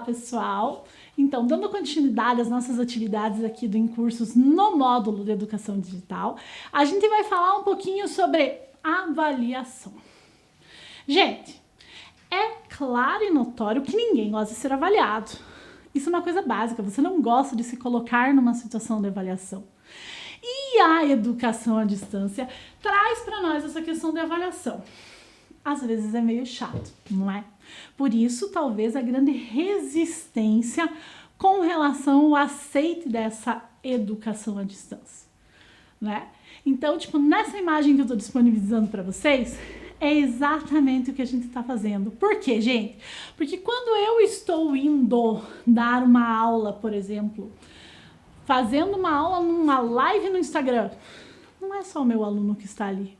pessoal! Então, dando continuidade às nossas atividades aqui do Incursos no módulo de Educação Digital, a gente vai falar um pouquinho sobre avaliação. Gente, é claro e notório que ninguém gosta de ser avaliado. Isso é uma coisa básica, você não gosta de se colocar numa situação de avaliação. E a educação à distância traz para nós essa questão de avaliação. Às vezes é meio chato, não é? Por isso, talvez a grande resistência com relação ao aceite dessa educação à distância, né? Então, nessa imagem que eu estou disponibilizando para vocês, é exatamente o que a gente está fazendo. Por quê, gente? Porque quando eu estou indo dar uma aula, por exemplo, fazendo uma aula numa live no Instagram, não é só o meu aluno que está ali,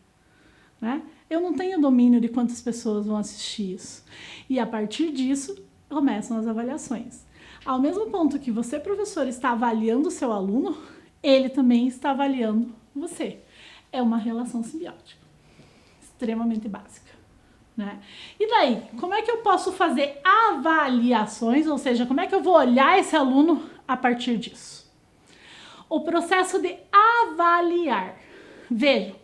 né? Eu não tenho domínio de quantas pessoas vão assistir isso. E a partir disso, começam as avaliações. Ao mesmo ponto que você, professor, está avaliando o seu aluno, ele também está avaliando você. É uma relação simbiótica, extremamente básica, né? E daí, como é que eu posso fazer avaliações? Ou seja, como é que eu vou olhar esse aluno a partir disso? O processo de avaliar. Vejam,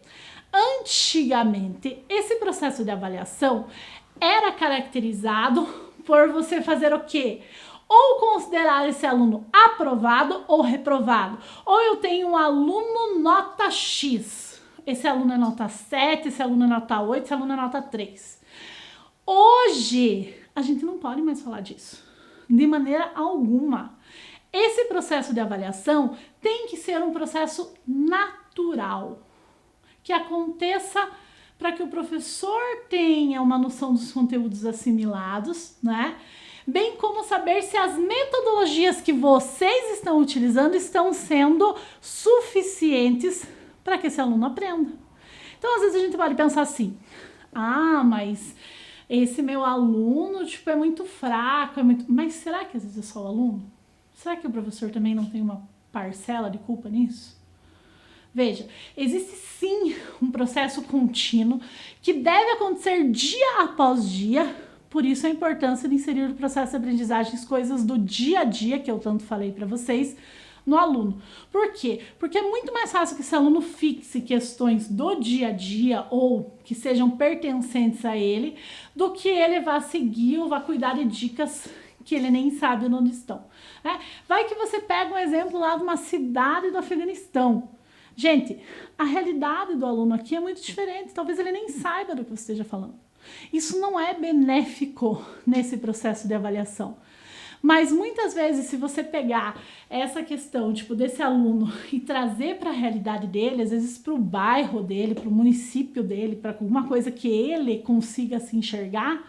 antigamente, esse processo de avaliação era caracterizado por você fazer o quê? Ou considerar esse aluno aprovado ou reprovado. Ou eu tenho um aluno nota X. Esse aluno é nota 7, esse aluno é nota 8, esse aluno é nota 3. Hoje, a gente não pode mais falar disso. De maneira alguma. Esse processo de avaliação tem que ser um processo natural. Que aconteça para que o professor tenha uma noção dos conteúdos assimilados, né? Bem como saber se as metodologias que vocês estão utilizando estão sendo suficientes para que esse aluno aprenda. Então, às vezes a gente pode pensar assim, mas esse meu aluno, é muito fraco, Mas será que às vezes é só o aluno? Será que o professor também não tem uma parcela de culpa nisso? Veja, existe sim um processo contínuo que deve acontecer dia após dia, por isso a importância de inserir no processo de aprendizagem coisas do dia a dia, que eu tanto falei para vocês, no aluno. Por quê? Porque é muito mais fácil que esse aluno fixe questões do dia a dia ou que sejam pertencentes a ele, do que ele vá seguir ou vá cuidar de dicas que ele nem sabe onde estão, né? Vai que você pega um exemplo lá de uma cidade do Afeganistão. Gente, a realidade do aluno aqui é muito diferente, talvez ele nem saiba do que você esteja falando. Isso não é benéfico nesse processo de avaliação. Mas muitas vezes, se você pegar essa questão desse aluno e trazer para a realidade dele, às vezes para o bairro dele, para o município dele, para alguma coisa que ele consiga se enxergar,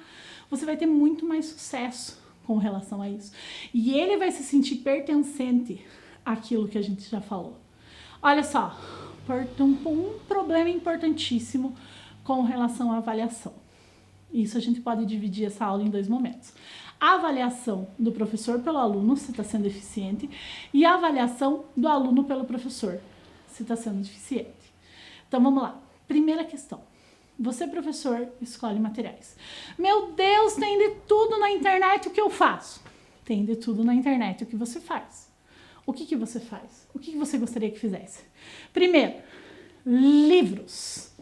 você vai ter muito mais sucesso com relação a isso. E ele vai se sentir pertencente àquilo que a gente já falou. Olha só, um problema importantíssimo com relação à avaliação. Isso a gente pode dividir essa aula em dois momentos. A avaliação do professor pelo aluno, se está sendo eficiente, e a avaliação do aluno pelo professor, se está sendo deficiente. Então vamos lá. Primeira questão. Você, professor, escolhe materiais. Meu Deus, tem de tudo na internet, o que eu faço? Tem de tudo na internet, o que você faz? O que você faz? O que você gostaria que fizesse? Primeiro, livros.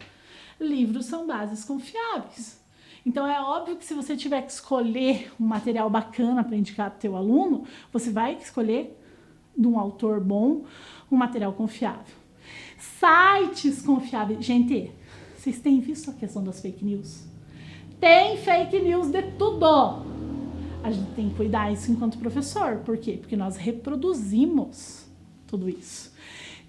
Livros são bases confiáveis. Então, é óbvio que se você tiver que escolher um material bacana para indicar para o teu aluno, você vai escolher de um autor bom, um material confiável. Sites confiáveis. Gente, vocês têm visto a questão das fake news? Tem fake news de tudo. A gente tem que cuidar isso enquanto professor. Por quê? Porque nós reproduzimos tudo isso.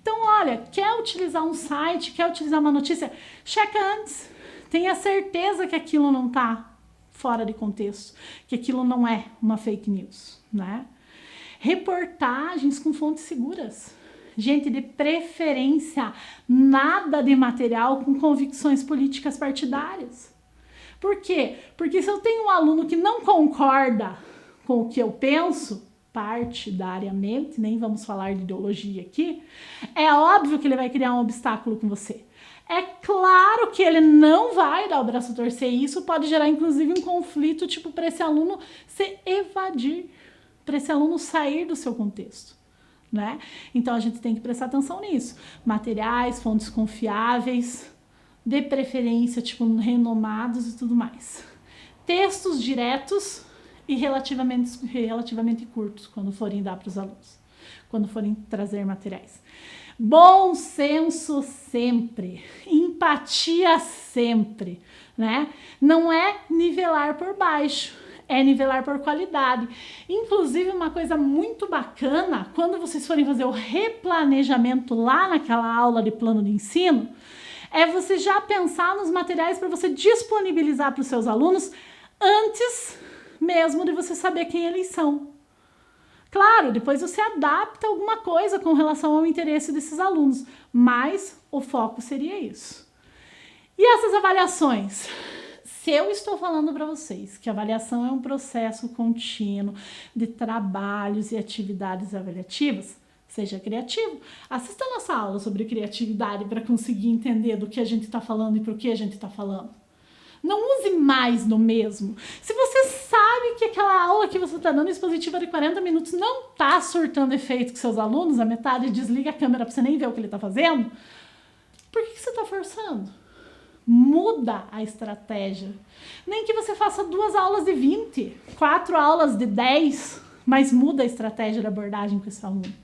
Então, olha, quer utilizar um site, quer utilizar uma notícia, checa antes. Tenha certeza que aquilo não está fora de contexto, que aquilo não é uma fake news, né? Reportagens com fontes seguras. Gente, de preferência, nada de material com convicções políticas partidárias. Por quê? Porque se eu tenho um aluno que não concorda com o que eu penso, partidariamente, nem vamos falar de ideologia aqui, é óbvio que ele vai criar um obstáculo com você. É claro que ele não vai dar o braço a torcer, e isso pode gerar inclusive um conflito para esse aluno se evadir para esse aluno sair do seu contexto, né? Então, a gente tem que prestar atenção nisso. Materiais, fontes confiáveis, de preferência, tipo, renomados e tudo mais. Textos diretos e relativamente curtos, quando forem dar para os alunos, quando forem trazer materiais. Bom senso sempre, empatia sempre, né? Não é nivelar por baixo, é nivelar por qualidade. Inclusive, uma coisa muito bacana, quando vocês forem fazer o replanejamento lá naquela aula de plano de ensino, é você já pensar nos materiais para você disponibilizar para os seus alunos antes mesmo de você saber quem eles são. Claro, depois você adapta alguma coisa com relação ao interesse desses alunos, mas o foco seria isso. E essas avaliações? Se eu estou falando para vocês que a avaliação é um processo contínuo de trabalhos e atividades avaliativas, seja criativo. Assista a nossa aula sobre criatividade para conseguir entender do que a gente está falando e por que a gente está falando. Não use mais no mesmo. Se você sabe que aquela aula que você está dando expositiva de 40 minutos não está surtando efeito com seus alunos, a metade desliga a câmera para você nem ver o que ele está fazendo, por que você está forçando? Muda a estratégia. Nem que você faça 2 aulas de 20, 4 aulas de 10, mas muda a estratégia de abordagem com esse aluno.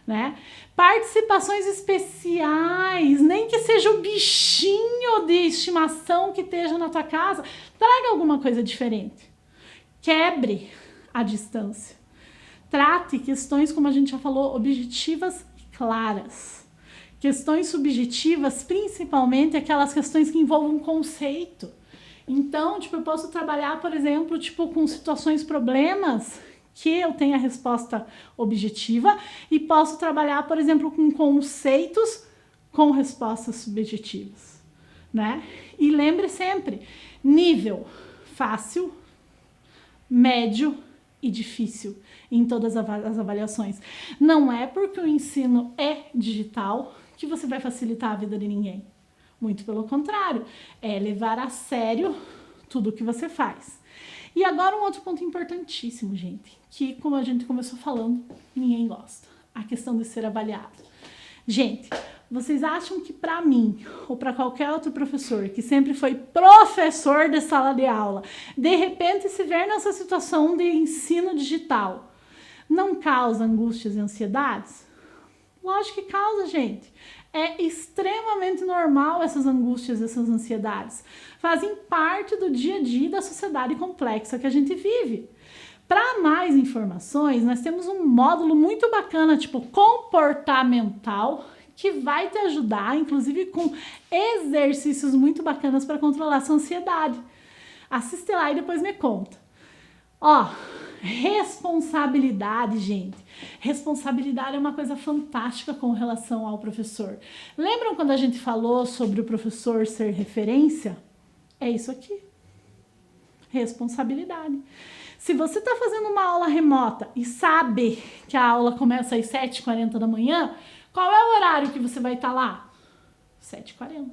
Né? Participações especiais, nem que seja o bichinho de estimação que esteja na tua casa, traga alguma coisa diferente. Quebre a distância. Trate questões, como a gente já falou, objetivas e claras. Questões subjetivas, principalmente aquelas questões que envolvam conceito. Então, eu posso trabalhar, por exemplo, com situações, problemas, que eu tenha a resposta objetiva, e posso trabalhar, por exemplo, com conceitos com respostas subjetivas, né? E lembre sempre, nível fácil, médio e difícil em todas as avaliações. Não é porque o ensino é digital que você vai facilitar a vida de ninguém. Muito pelo contrário, é levar a sério tudo o que você faz. E agora um outro ponto importantíssimo, gente, que como a gente começou falando, ninguém gosta. A questão de ser avaliado. Gente, vocês acham que para mim, ou para qualquer outro professor, que sempre foi professor de sala de aula, de repente se ver nessa situação de ensino digital, não causa angústias e ansiedades? Lógico que causa, gente. É extremamente normal essas angústias, essas ansiedades. Fazem parte do dia a dia da sociedade complexa que a gente vive. Para mais informações, nós temos um módulo muito bacana, comportamental, que vai te ajudar, inclusive com exercícios muito bacanas para controlar essa ansiedade. Assiste lá e depois me conta. Responsabilidade, gente. Responsabilidade é uma coisa fantástica com relação ao professor. Lembram quando a gente falou sobre o professor ser referência? É isso aqui. Responsabilidade. Se você está fazendo uma aula remota e sabe que a aula começa às 7h40 da manhã, qual é o horário que você vai estar lá? 7h40.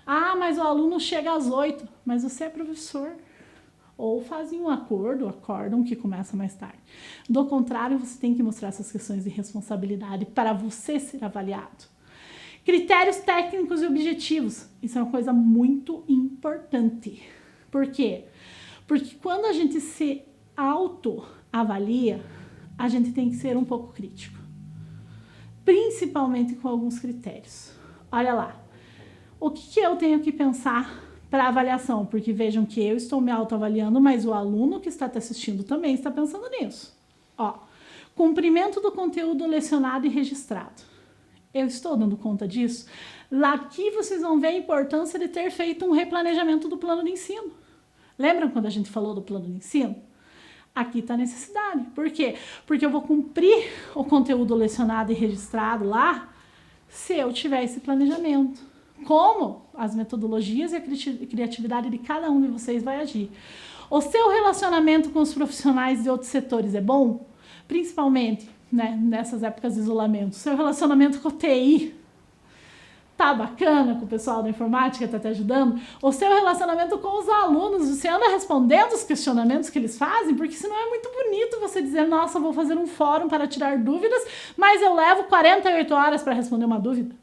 Ah, mas o aluno chega às 8h. Mas você é professor. Ou fazem um acordam que começa mais tarde. Do contrário, você tem que mostrar essas questões de responsabilidade para você ser avaliado. Critérios técnicos e objetivos. Isso é uma coisa muito importante. Por quê? Porque quando a gente se autoavalia, a gente tem que ser um pouco crítico. Principalmente com alguns critérios. Olha lá. O que eu tenho que pensar para avaliação? Porque vejam que eu estou me autoavaliando, mas o aluno que está te assistindo também está pensando nisso. Cumprimento do conteúdo lecionado e registrado. Eu estou dando conta disso? Lá aqui vocês vão ver a importância de ter feito um replanejamento do plano de ensino. Lembram quando a gente falou do plano de ensino? Aqui está a necessidade. Por quê? Porque eu vou cumprir o conteúdo lecionado e registrado lá se eu tiver esse planejamento. Como as metodologias e a criatividade de cada um de vocês vai agir. O seu relacionamento com os profissionais de outros setores é bom? Principalmente, nessas épocas de isolamento. Seu relacionamento com o TI Tá bacana que o pessoal da informática tá te ajudando? O seu relacionamento com os alunos, você anda respondendo os questionamentos que eles fazem? Porque senão é muito bonito você dizer, nossa, vou fazer um fórum para tirar dúvidas, mas eu levo 48 horas para responder uma dúvida.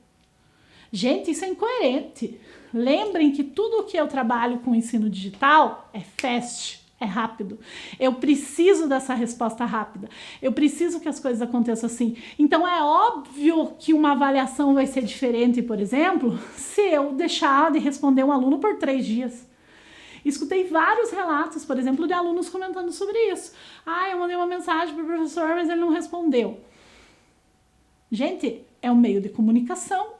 Gente, isso é incoerente. Lembrem que tudo que eu trabalho com ensino digital é fast. É rápido. Eu preciso dessa resposta rápida. Eu preciso que as coisas aconteçam assim. Então é óbvio que uma avaliação vai ser diferente, por exemplo, se eu deixar de responder um aluno por 3 dias. Escutei vários relatos, por exemplo, de alunos comentando sobre isso. Ah, eu mandei uma mensagem para o professor, mas ele não respondeu. Gente, é um meio de comunicação,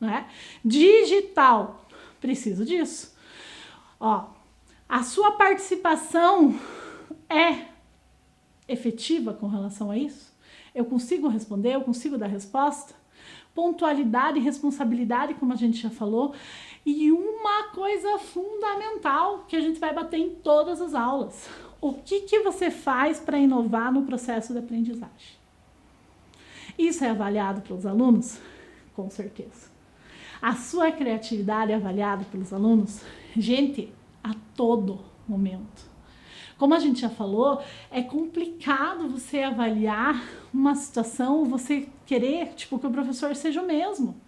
né? Digital. Preciso disso. Ó, a sua participação é efetiva com relação a isso? Eu consigo responder? Eu consigo dar resposta? Pontualidade e responsabilidade, como a gente já falou. E uma coisa fundamental que a gente vai bater em todas as aulas. O que você faz para inovar no processo de aprendizagem? Isso é avaliado pelos alunos? Com certeza. A sua criatividade é avaliada pelos alunos? Gente, a todo momento. Como a gente já falou, é complicado você avaliar uma situação, você querer, que o professor seja o mesmo.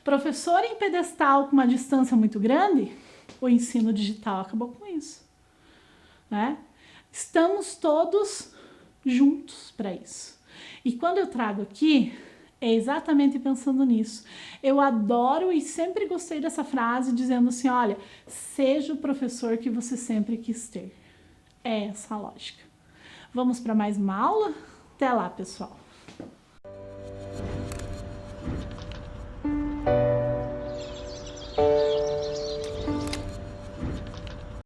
Professor em pedestal com uma distância muito grande, o ensino digital acabou com isso, né? Estamos todos juntos para isso. E quando eu trago aqui, é exatamente pensando nisso. Eu adoro e sempre gostei dessa frase dizendo assim, olha, seja o professor que você sempre quis ter. É essa a lógica. Vamos para mais uma aula? Até lá, pessoal!